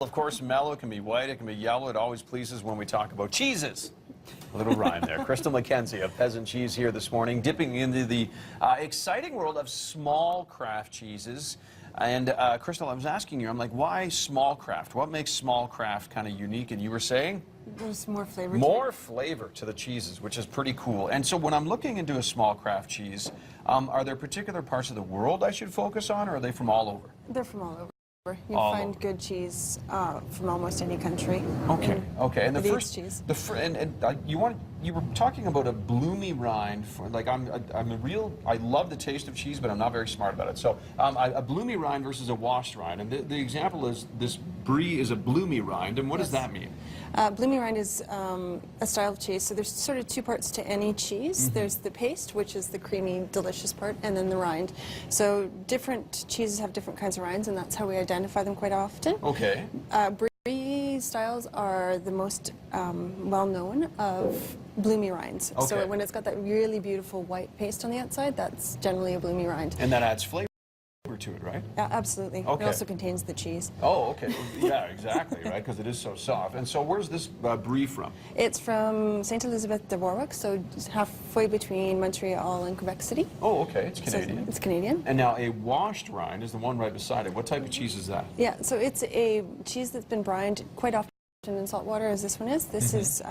Of course, mellow, it can be white, it can be yellow. It always pleases when we talk about cheeses. A little rhyme there. Crystal McKenzie of Peasant Cheese here this morning, dipping into the exciting world of small craft cheeses. And Crystal, I was asking you, I'm like, why small craft? What makes small craft kind of unique? And you were saying? There's more flavor. More flavor to the cheeses, which is pretty cool. And so when I'm looking into a small craft cheese, are there particular parts of the world I should focus on, or are they from all over? They're from all over. You find good cheese from almost any country. Okay, okay. And the first cheese. You were talking about a Bloomy rind. I love the taste of cheese, but I'm not very smart about it. So a Bloomy rind versus a washed rind, and the example is this brie is a Bloomy rind, and what does that mean? Bloomy rind is a style of cheese. So there's sort of two parts to any cheese. There's the paste, which is the creamy, delicious part, and then the rind. So different cheeses have different kinds of rinds, and that's how we identify them quite often. Okay. Brie styles are the most well-known of Bloomy rinds. Okay. So when it's got that really beautiful white paste on the outside, that's generally a Bloomy rind. And that adds flavor to it, right? Yeah, absolutely. Okay. It also contains the cheese. Oh, okay. Yeah, exactly, right? Because it is so soft. And so where's this brie from? It's from St. Elizabeth de Warwick, so just halfway between Montreal and Quebec City. Oh, okay. It's Canadian. So it's Canadian. And now a washed rind is the one right beside it. What type of cheese is that? Yeah, so it's a cheese that's been brined quite often in salt water, as this one is. This is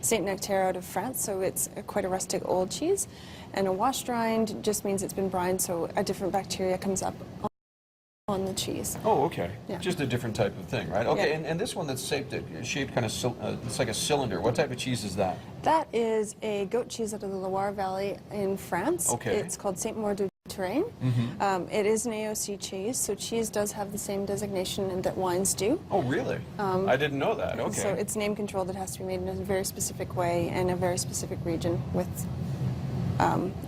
Saint Nectaire out of France, so it's quite a rustic old cheese. And a washed rind just means it's been brined, so a different bacteria comes up on the cheese. Oh, okay. Yeah. Just a different type of thing, right? Okay, Yeah. and this one that's shaped kind of, it's like a cylinder. What type of cheese is that? That is a goat cheese out of the Loire Valley in France. Okay. It's called Saint Maur du Touraine. It is an AOC cheese, so cheese does have the same designation that wines do. Oh, really? I didn't know that. Okay. So it's name controlled. It has to be made in a very specific way and a very specific region with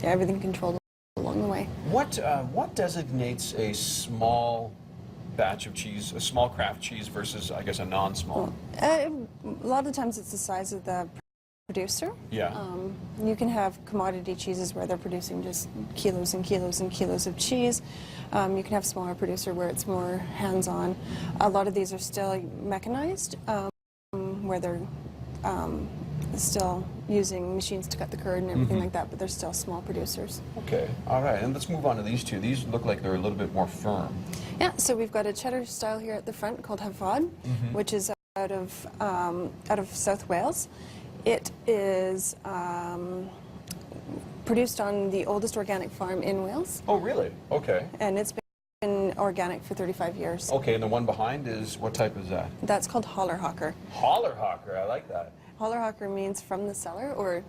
everything controlled along the way. What designates a small batch of cheese, a small craft cheese versus, I guess, a non-small? A lot of times it's the size of the producer. Yeah. You can have commodity cheeses where they're producing just kilos and kilos and kilos of cheese. You can have smaller producer where it's more hands-on. A lot of these are still mechanized, where they're still using machines to cut the curd and everything like that, but they're still small producers. Okay, all right, and let's move on to these two. These look like they're a little bit more firm. Yeah, so we've got a cheddar style here at the front called Havod, which is out of South Wales. It is produced on the oldest organic farm in Wales. Oh, really? Okay. And it's been organic for 35 years. Okay, and the one behind is, what type is that? That's called Hollerhocker. Hollerhocker, I like that. Hollerhocker means from the cellar, or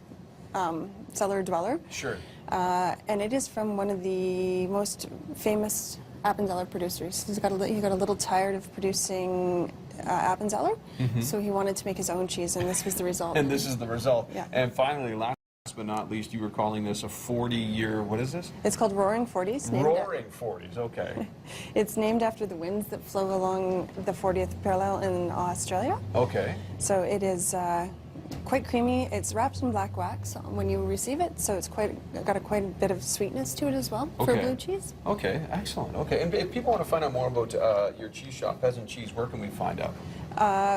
cellar dweller. Sure. And it is from one of the most famous Appenzeller producers. He got a little tired of producing Appenzeller, so he wanted to make his own cheese, and this was the result. And this is the result. Yeah. And finally, last but not least, you were calling this a 40-year, what is this? It's called Roaring Forties. Roaring Forties, okay. It's named after the winds that flow along the 40th parallel in Australia. Okay. So it is quite creamy. It's wrapped in black wax when you receive it, so it's quite a bit of sweetness to it as well for blue cheese. Okay, excellent. Okay, and if people want to find out more about your cheese shop, Peasant Cheese, where can we find out?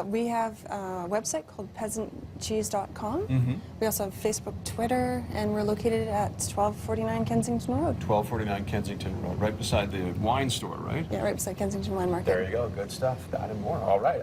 We have a website called peasantcheese.com. We also have Facebook, Twitter, and we're located at 1249 Kensington Road. 1249 Kensington Road, right beside the wine store, right? Yeah, right beside Kensington Wine Market. There you go. Good stuff. That and more. All right.